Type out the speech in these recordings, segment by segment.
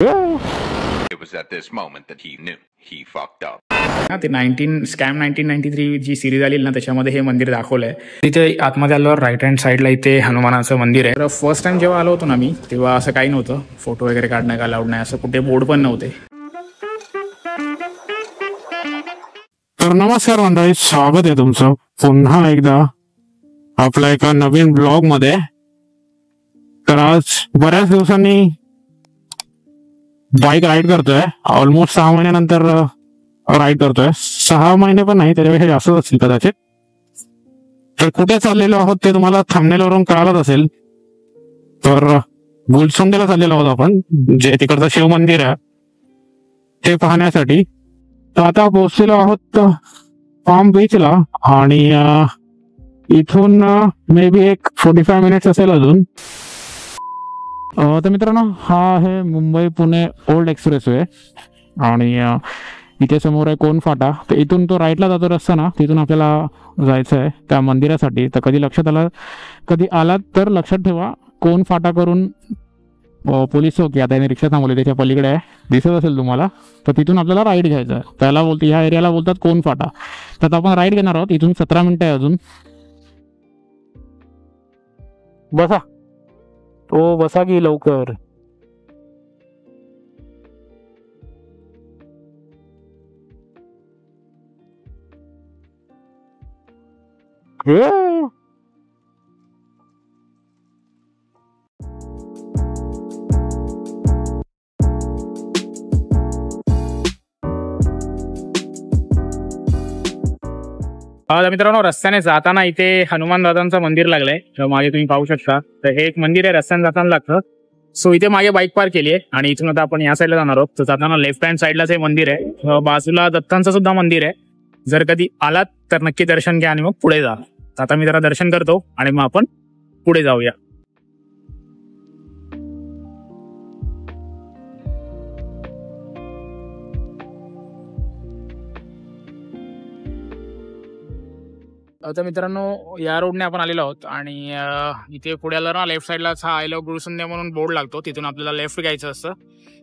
It was at this moment that he knew he fucked up. ते 1993 जी series आली ना त्याच्यामध्ये हे मंदिर दाखवलंय. तिथे आतमध्ये आल्यावर राईट हँड साईडला इथे हनुमानाचं मंदिर आहे. तर फर्स्ट टाइम जेव्हा आलो होतो ना मी तेव्हा असं काही नव्हतं, फोटो वगैरे काढणं अलाउड नाही, असं कुठे बोर्ड पण नव्हते. तर नमस्कार मंडळी, स्वागत आहे तुमचं पुन्हा एकदा आपल्या एका नवीन ब्लॉग मध्ये. तर आज बऱ्याच दिवसांनी बाईक राईड करतोय. ऑलमोस्ट 6 महिन्यानंतर राईड करतोय. 6 महिने पण नाही, त्याच्यापेक्षा जास्तच असतील कदाचित. तर कुठे चाललेलो आहोत ते तुम्हाला थंबनेलवरून कळालंच असेल. तर गुलसुंडेला चाललेलो आहोत आपण, जे तिकडचं शिव मंदिर आहे ते पाहण्यासाठी. तर आता पोहोचलेलो आहोत पाम बीचला आणि इथून मे बी एक 45 मिनिट्स असेल अजून. तर मित्रांनो, हा आहे मुंबई पुणे ओल्ड एक्सप्रेसवे आणि इथे समोर आहे कोण फाटा. तर इथून तो राईटला जातो रस्ता ना, तिथून आपल्याला जायचं आहे त्या मंदिरासाठी. तर कधी आलात तर लक्षात ठेवा, कोण फाटा करून पोलीस चौकी आता याने रिक्षा थांबवली त्याच्या पलीकडे आहे, दिसत असेल तुम्हाला. तर तिथून आपल्याला राईड घ्यायचं आहे. त्याला ह्या एरियाला बोलतात कोण फाटा. तर आपण राईड घेणार आहोत. इथून 17 मिनिटं आहे अजून. बसा बसा की लवकर. मित्रांनो, रस्त्याने जाताना इथे हनुमान दादांचं मंदिर लागलंय. मागे तुम्ही पाहू शकता. तर हे एक मंदिर आहे, रस्त्याने जाताना लागतं. सो इथे मागे बाईक पार्क केली आहे आणि इथून आता आपण या साईडला जाणार आहोत. तर जाताना लेफ्ट हँड साईडलाच हे मंदिर आहे. बाजूला दत्तांचं सुद्धा मंदिर आहे. जर कधी आलात तर नक्की दर्शन घ्या आणि मग पुढे जा. तर आता मी जरा दर्शन करतो आणि मग आपण पुढे जाऊया. आता मित्रांनो, या रोडने आपण आलेलो आहोत आणि इथे पुढे आलं ना, लेफ्ट साईडलाच हा आय लव्ह गुळसुंदे म्हणून बोर्ड लागतो. तिथून आपल्याला लेफ्ट घ्यायचं असतं.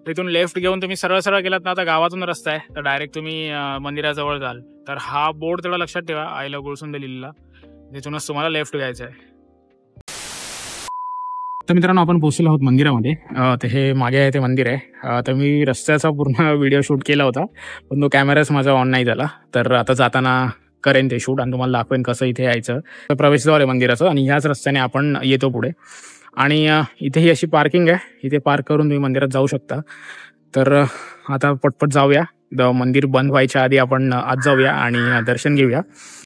तिथून लेफ्ट घेऊन तुम्ही सरळ गेलात ना, आता गावातून रस्ता आहे तर डायरेक्ट तुम्ही मंदिराजवळ जाल. तर हा बोर्ड तेवढा लक्षात ठेवा, आय लव्ह गुळसुंदे लिहिलेला. तिथूनच तुम्हाला लेफ्ट घ्यायचं आहे. तर मित्रांनो, आपण पोहोचलो आहोत मंदिरामध्ये. तर हे मागे आहे ते मंदिर आहे. तर मी रस्त्याचा पूर्ण व्हिडिओ शूट केला होता, पण तो कॅमेराच माझा ऑन नाही झाला. तर आता जाताना करेन ते शूट आणि तुम्हाला दाखवेन कसं इथे यायचं. तर प्रवेशद्वार आहे मंदिराचं आणि ह्याच रस्त्याने आपण येतो पुढे. आणि इथे ही अशी पार्किंग आहे, इथे पार्क करून तुम्ही मंदिरात जाऊ शकता. तर आता पटपट जाऊया. मंदिर बंद व्हायच्या आधी आपण आत जाऊया आणि दर्शन घेऊया.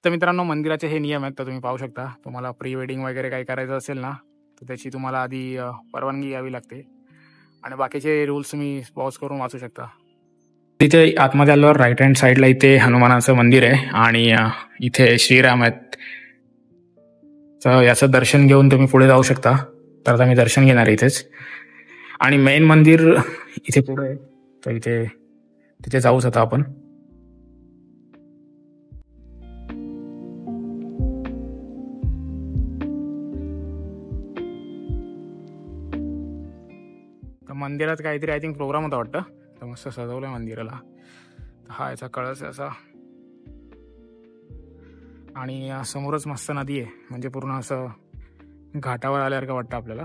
तर मित्रांनो, मंदिराचे हे नियम आहेत. तर तुम्ही पाहू शकता. तुम्हाला प्री वेडिंग वगैरे काही करायचं असेल ना, तर त्याची तुम्हाला आधी परवानगी घ्यावी लागते आणि बाकीचे रूल्स तुम्ही पॉज करून वाचू शकता. तिथे आतमध्ये आल्यावर राईट हँड साईडला इथे हनुमानाचं मंदिर आहे आणि इथे श्रीराम आहेत. तर याचं दर्शन घेऊन तुम्ही पुढे जाऊ शकता. तर आता मी दर्शन घेणार आहे इथेच आणि मेन मंदिर इथे पुढे आहे. तर तिथे जाऊच आता आपण. तर मंदिरात काहीतरी आय थिंक प्रोग्राम होता वाटतं. तर मस्त सजवलंय मंदिराला. हा याचा कळस आहे असा आणि समोरच मस्त नदी आहे, म्हणजे पूर्ण असं घाटावर आल्यासारखं वाटतं आपल्याला.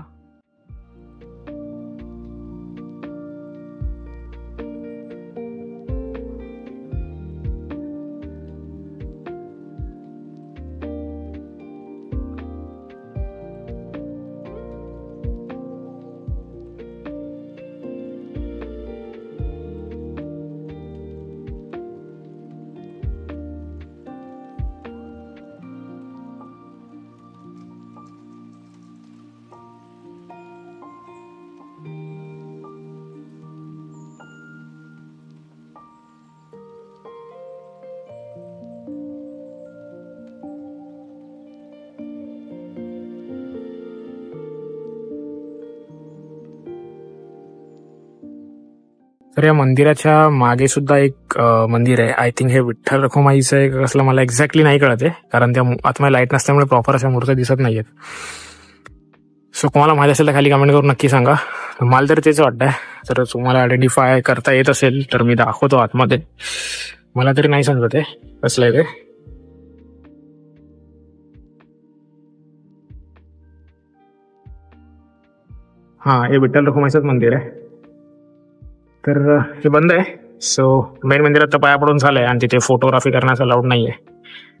तर या मंदिराच्या मागे सुद्धा एक मंदिर आहे. आय थिंक हे विठ्ठल रखुमाईचं आहे कसलं, मला एक्झॅक्टली नाही कळत आहे, कारण त्या आतमध्ये लाईट नसल्यामुळे प्रॉपर अशा मूर्त्या दिसत नाहीयेत. सो तुम्हाला माहिती असेल तर खाली कमेंट करून नक्की सांगा. मला तर तेच वाटतंय. तर तुम्हाला आयडेंटिफाय करता येत असेल तर मी दाखवतो आतमध्ये. मला तरी नाही समजत आहे कसलं आहे ते. हा, हे विठ्ठल रखुमाईचंच मंदिर आहे. तर हे बंद आहे. सो मेन मंदिरात तर पाया पडून झालंय आणि तिथे फोटोग्राफी करण्याचं अलाउड नाहीये.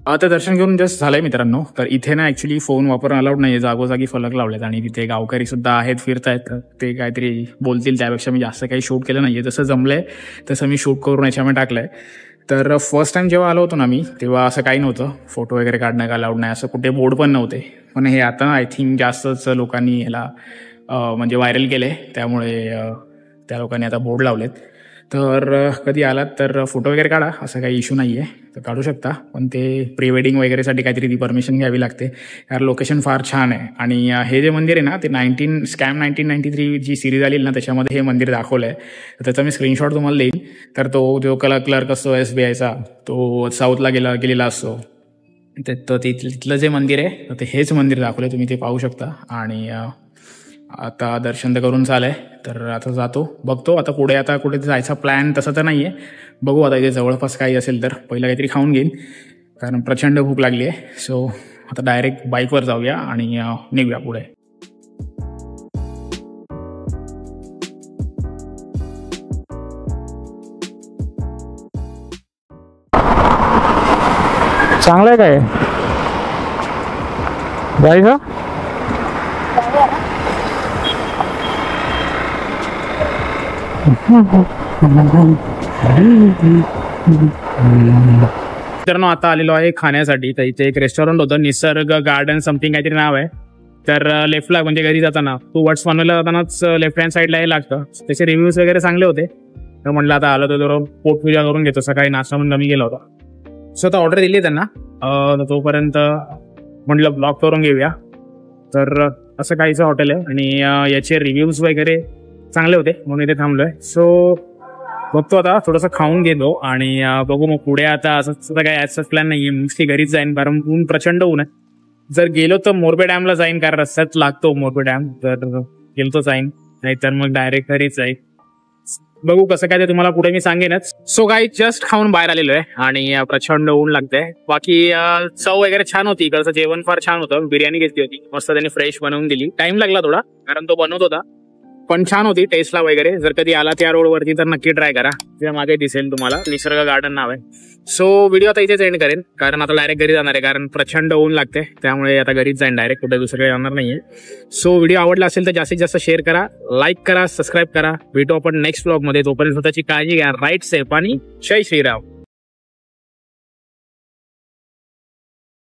आता दर्शन घेऊन जस्ट झालंय मित्रांनो. तर इथे ना ऍक्च्युली फोन वापरणं अलाउड नाहीये. जागोजागी फलक लावलेत आणि तिथे गावकरी सुद्धा आहेत, फिरतायत. ते काहीतरी बोलतील त्यापेक्षा मी जास्त काही शूट केलं नाहीये. जसं जमलंय तसं मी शूट करून याच्यामध्ये टाकलंय. तर फर्स्ट टाइम जेव्हा आलो होतो ना मी, तेव्हा असं काही नव्हतं. फोटो वगैरे काढणं अलाउड नाही असं कुठे बोर्ड पण नव्हते. पण हे आता आय थिंक जास्तच लोकांनी ह्याला म्हणजे व्हायरल केले, त्यामुळे त्या लोकांनी आता बोर्ड लावलेत. तर कधी आलात तर फोटो वगैरे काढा, असं काही इश्यू नाही आहे, तर काढू शकता. पण ते प्री वेडिंग वगैरेसाठी काहीतरी ती परमिशन घ्यावी लागते. यार लोकेशन फार छान आहे. आणि हे जे मंदिर आहे ना, ते 1993 जी सिरीज आली ना त्याच्यामध्ये हे मंदिर दाखवलं आहे. तर त्याचा मी स्क्रीनशॉट तुम्हाला देईन. तर तो जो क्लर्क असतो SBIचा, तो साऊथला गेलेला असतो. तर तिथलं जे मंदिर आहे तर ते हेच मंदिर दाखवलं, तुम्ही ते पाहू शकता. आणि आता दर्शन तर करून झालंय. तर आता जातो, बघतो आता पुढे. आता कुठे जायचा प्लॅन तसं तर नाहीये, बघू आता इथे जवळपास काही असेल तर. पहिलं काहीतरी खाऊन घेईन कारण प्रचंड भूक लागली आहे. सो आता डायरेक्ट बाईकवर जाऊया आणि निघूया पुढे. चांगलं आहे काय जायचं? मित्रांनो आता आलेलो आहे खाण्यासाठी. तर इथे एक रेस्टॉरंट होतं, निसर्ग गार्डन समथिंग काहीतरी नाव आहे. तर लेफ्टला म्हणजे घरी जाताना टुवर्ड्स पनवेलला जातानाच लेफ्ट हँड साईडला हे लागतं. त्याचे रिव्ह्यूज वगैरे चांगले होते. तर म्हटलं आता आलं तर जरा पोटपूजा करून घेतो. सकाळी नाश्ता पण कमी केला होता. सो आता ऑर्डर दिली त्यांना. तोपर्यंत म्हटलं ब्लॉग करून घेऊया. तर असं काहीचं हॉटेल आहे आणि याचे रिव्ह्यूज वगैरे चांगले होते म्हणून इथे थांबलोय. सो बघतो आता थोडंसं खाऊन घेतो आणि बघू मग पुढे. आता असं काय ॲजचाच प्लॅन नाहीये, मोस्टली घरीच जाईन कारण ऊन प्रचंड ऊन आहे. जर गेलो तर मोरबे डॅमला जाईन कारण रस्त्यात लागतो मोरबे डॅम. तर गेलो तर जाईन, नाहीतर मग डायरेक्ट घरीच जाईन. बघू कसं काय ते तुम्हाला पुढे मी सांगेनच. सो गाई जस्ट खाऊन बाहेर आलेलो आहे आणि प्रचंड ऊन लागतंय. बाकी चव वगैरे छान होती, इकडचं जेवण फार छान होतं. बिर्याणी घेतली होती मस्त, त्यांनी फ्रेश बनवून दिली. टाइम लागला थोडा कारण तो बनवत होता, पण छान होती टेस्टला वगैरे. जर कधी आला त्या रोडवरती तर नक्की ट्राय करा. त्या मागे दिसेल तुम्हाला, निसर्ग गार्डन नाव आहे. सो व्हिडिओ आता इथेच एंड करेन कारण आता डायरेक्ट घरी जाणार आहे कारण प्रचंड ऊन लागते. त्यामुळे आता घरीच जाईन डायरेक्ट, कुठे दुसरीकडे जाणार नाहीये. सो व्हिडिओ आवडला असेल तर जास्तीत जास्त शेअर करा, लाईक करा, सबस्क्राईब करा. भेटू आपण नेक्स्ट ब्लॉग मध्ये. तोपर्यंत स्वतःची काळजी घ्या. राईट सेफ आणि जय श्रीराम.